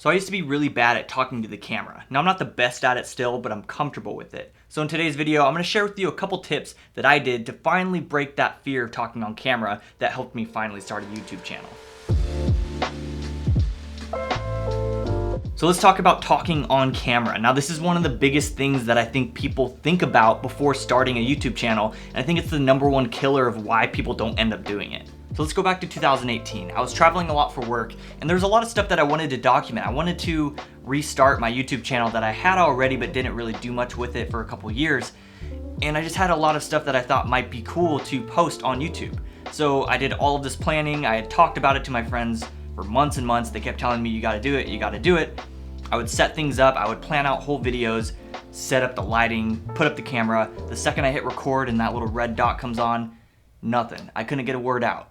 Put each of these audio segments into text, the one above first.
So I used to be really bad at talking to the camera. Now I'm not the best at it still, but I'm comfortable with it. So in today's video, I'm going to share with you a couple tips that I did to finally break that fear of talking on camera that helped me finally start a YouTube channel. So let's talk about talking on camera. Now this is one of the biggest things that I think people think about before starting a YouTube channel, and I think it's the #1 killer of why people don't end up doing it. So let's go back to 2018. I was traveling a lot for work, and there was a lot of stuff that I wanted to document. I wanted to restart my YouTube channel that I had already but didn't really do much with it for a couple years. And I just had a lot of stuff that I thought might be cool to post on YouTube. So I did all of this planning. I had talked about it to my friends for months and months. They kept telling me, you gotta do it, you gotta do it. I would set things up, I would plan out whole videos, set up the lighting, put up the camera. The second I hit record and that little red dot comes on, nothing. I couldn't get a word out.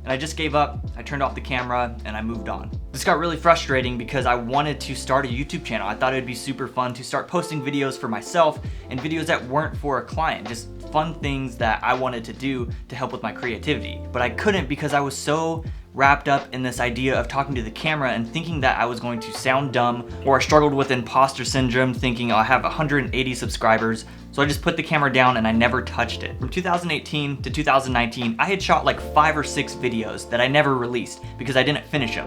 And I just gave up, I turned off the camera, and I moved on. This got really frustrating because I wanted to start a YouTube channel. I thought it would be super fun to start posting videos for myself and videos that weren't for a client, just fun things that I wanted to do to help with my creativity. But I couldn't because I was so wrapped up in this idea of talking to the camera and thinking that I was going to sound dumb, or I struggled with imposter syndrome thinking, oh, I have 180 subscribers. So I just put the camera down and I never touched it. From 2018 to 2019, I had shot like 5 or 6 videos that I never released because I didn't finish them.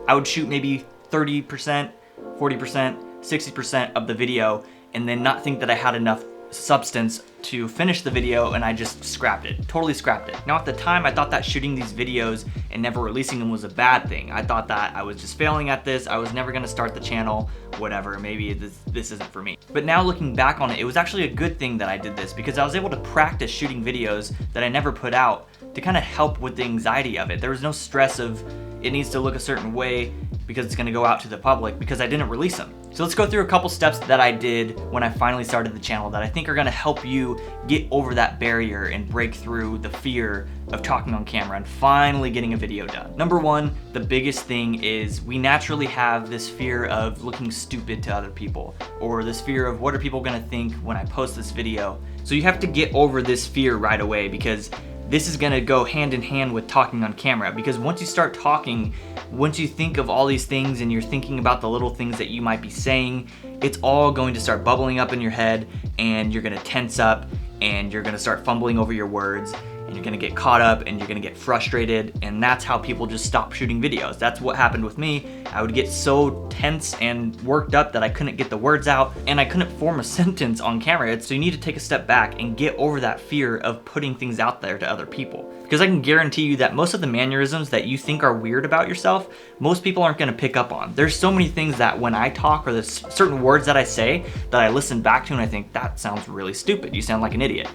I would shoot maybe 30%, 40%, 60% of the video and then not think that I had enough substance to finish the video, and I just scrapped it, totally scrapped it. Now at the time I thought that shooting these videos and never releasing them was a bad thing. I thought that I was just failing at this, I was never gonna start the channel, whatever, maybe this isn't for me. But now looking back on it, it was actually a good thing that I did this because I was able to practice shooting videos that I never put out to kind of help with the anxiety of it. There was no stress of it needs to look a certain way because it's gonna go out to the public because I didn't release them. So let's go through a couple steps that I did when I finally started the channel that I think are gonna help you get over that barrier and break through the fear of talking on camera and finally getting a video done. #1, the biggest thing is we naturally have this fear of looking stupid to other people, or this fear of what are people gonna think when I post this video. So you have to get over this fear right away because this is gonna go hand in hand with talking on camera, because once you start talking, once you think of all these things and you're thinking about the little things that you might be saying, it's all going to start bubbling up in your head and you're gonna tense up and you're gonna start fumbling over your words and you're gonna get caught up and you're gonna get frustrated, and that's how people just stop shooting videos. That's what happened with me. I would get so tense and worked up that I couldn't get the words out and I couldn't form a sentence on camera. So you need to take a step back and get over that fear of putting things out there to other people. Because I can guarantee you that most of the mannerisms that you think are weird about yourself, most people aren't gonna pick up on. There's so many things that when I talk, or there's certain words that I say that I listen back to and I think, that sounds really stupid. You sound like an idiot.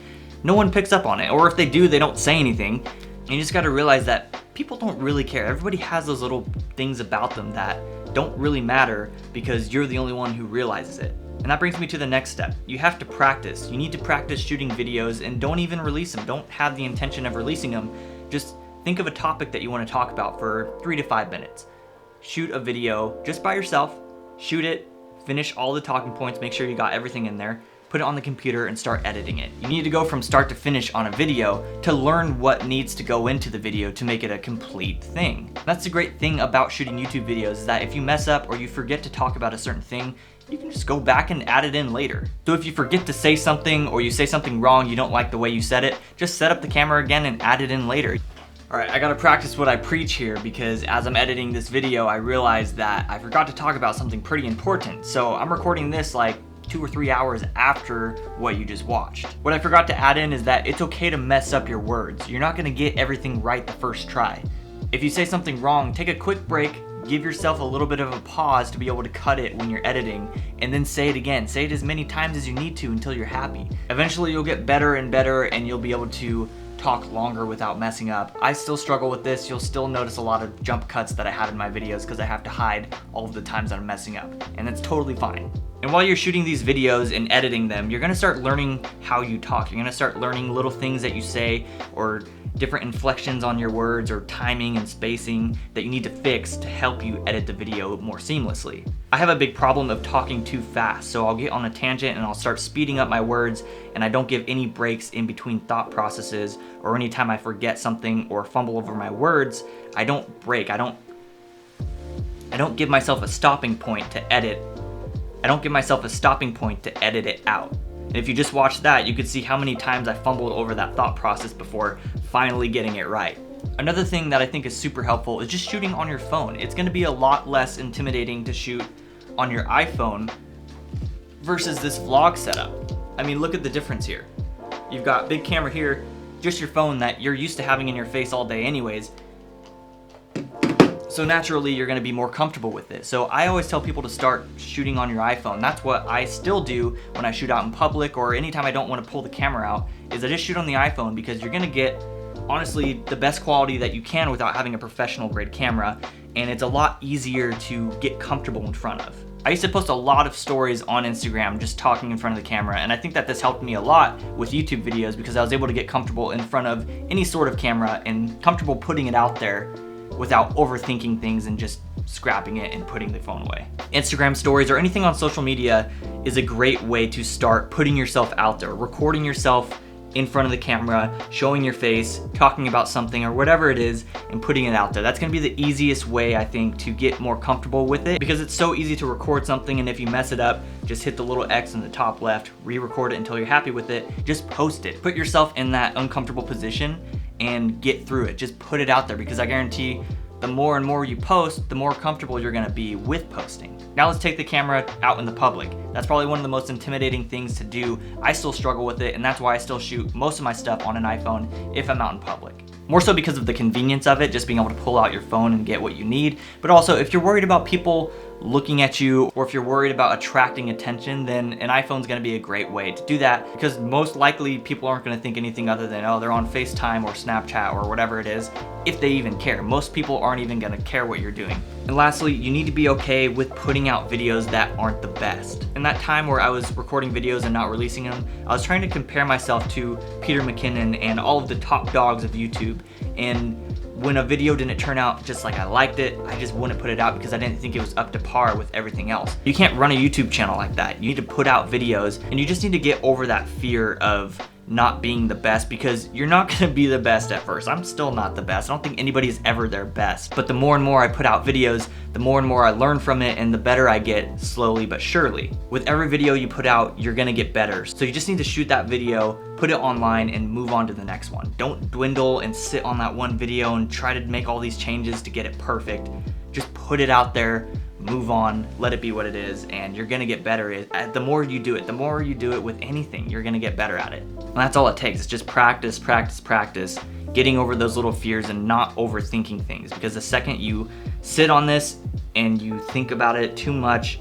No one picks up on it, or if they do, they don't say anything. And you just gotta realize that people don't really care. Everybody has those little things about them that don't really matter because you're the only one who realizes it. And that brings me to the next step. You have to practice. You need to practice shooting videos and don't even release them. Don't have the intention of releasing them. Just think of a topic that you wanna talk about for 3 to 5 minutes. Shoot a video just by yourself, shoot it, finish all the talking points, make sure you got everything in there, put it on the computer and start editing it. You need to go from start to finish on a video to learn what needs to go into the video to make it a complete thing. That's the great thing about shooting YouTube videos, is that if you mess up or you forget to talk about a certain thing, you can just go back and add it in later. So if you forget to say something or you say something wrong, you don't like the way you said it, just set up the camera again and add it in later. Alright, I gotta practice what I preach here because as I'm editing this video, I realized that I forgot to talk about something pretty important. So I'm recording this like 2 or 3 hours after what you just watched. What I forgot to add in is that it's okay to mess up your words. You're not gonna get everything right the first try. If you say something wrong, take a quick break, give yourself a little bit of a pause to be able to cut it when you're editing, and then say it again. Say it as many times as you need to until you're happy. Eventually you'll get better and better and you'll be able to talk longer without messing up. I still struggle with this. You'll still notice a lot of jump cuts that I have in my videos because I have to hide all of the times that I'm messing up, and that's totally fine. And while you're shooting these videos and editing them, you're gonna start learning how you talk. You're gonna start learning little things that you say, or different inflections on your words or timing and spacing that you need to fix to help you edit the video more seamlessly. I have a big problem of talking too fast, so I'll get on a tangent and I'll start speeding up my words, and I don't give any breaks in between thought processes, or anytime I forget something or fumble over my words, I don't break. I don't give myself a stopping point to edit. I don't give myself a stopping point to edit it out. And if you just watch that, you could see how many times I fumbled over that thought process before finally getting it right. Another thing that I think is super helpful is just shooting on your phone. It's gonna be a lot less intimidating to shoot on your iPhone versus this vlog setup. I mean, look at the difference here. You've got big camera here, just your phone that you're used to having in your face all day anyways. So naturally, you're gonna be more comfortable with it. So I always tell people to start shooting on your iPhone. That's what I still do when I shoot out in public, or anytime I don't wanna pull the camera out, is I just shoot on the iPhone, because you're gonna get, honestly, the best quality that you can without having a professional grade camera, and it's a lot easier to get comfortable in front of. I used to post a lot of stories on Instagram just talking in front of the camera, and I think that this helped me a lot with YouTube videos because I was able to get comfortable in front of any sort of camera and comfortable putting it out there without overthinking things and just scrapping it and putting the phone away. Instagram stories or anything on social media is a great way to start putting yourself out there, recording yourself in front of the camera, showing your face, talking about something or whatever it is, and putting it out there. That's gonna be the easiest way, I think, to get more comfortable with it, because it's so easy to record something, and if you mess it up, just hit the little X in the top left, re-record it until you're happy with it, just post it. Put yourself in that uncomfortable position and get through it. Just put it out there, because I guarantee the more and more you post, the more comfortable you're gonna be with posting. Now let's take the camera out in the public. That's probably one of the most intimidating things to do. I still struggle with it, and that's why I still shoot most of my stuff on an iPhone if I'm out in public. More so because of the convenience of it, just being able to pull out your phone and get what you need. But also, if you're worried about people looking at you, or if you're worried about attracting attention, then an iPhone's gonna be a great way to do that, because most likely people aren't gonna think anything other than, oh, they're on FaceTime or Snapchat or whatever it is, if they even care. Most people aren't even gonna care what you're doing. And lastly, you need to be okay with putting out videos that aren't the best. In that time where I was recording videos and not releasing them, I was trying to compare myself to Peter McKinnon and all of the top dogs of YouTube, and when a video didn't turn out just like I liked it, I just wouldn't put it out because I didn't think it was up to par with everything else. You can't run a YouTube channel like that. You need to put out videos, and you just need to get over that fear of not being the best, because you're not gonna be the best at first. I'm still not the best. I don't think anybody's ever their best. But the more and more I put out videos, the more and more I learn from it, and the better I get, slowly but surely. With every video you put out, you're gonna get better. So you just need to shoot that video, put it online, and move on to the next one. Don't dwindle and sit on that one video and try to make all these changes to get it perfect. Just put it out there, move on, let it be what it is, and you're gonna get better. The more you do it with anything, you're gonna get better at it. And that's all it takes. It's just practice, practice, practice, getting over those little fears and not overthinking things, because the second you sit on this and you think about it too much,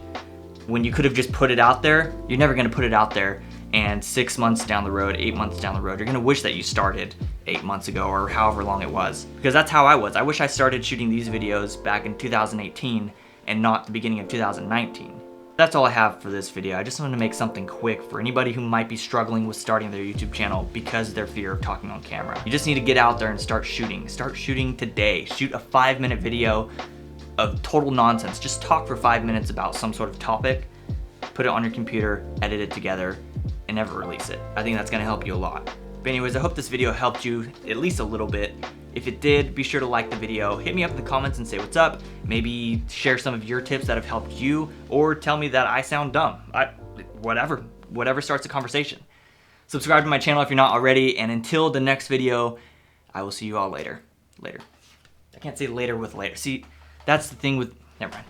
when you could have just put it out there, you're never gonna put it out there, and 6 months down the road, 8 months down the road, you're gonna wish that you started 8 months ago or however long it was. Because that's how I was. I wish I started shooting these videos back in 2018 and not the beginning of 2019. That's all I have for this video. I just wanted to make something quick for anybody who might be struggling with starting their YouTube channel because of their fear of talking on camera. You just need to get out there and start shooting. Start shooting today. Shoot a 5-minute video of total nonsense. Just talk for 5 minutes about some sort of topic, put it on your computer, edit it together, and never release it. I think that's gonna help you a lot. But anyways, I hope this video helped you at least a little bit. If it did, be sure to like the video, hit me up in the comments and say what's up, maybe share some of your tips that have helped you, or tell me that I sound dumb. Whatever starts a conversation. Subscribe to my channel if you're not already, and until the next video, I will see you all later. Later. I can't say later with later. See, that's the thing with, never mind.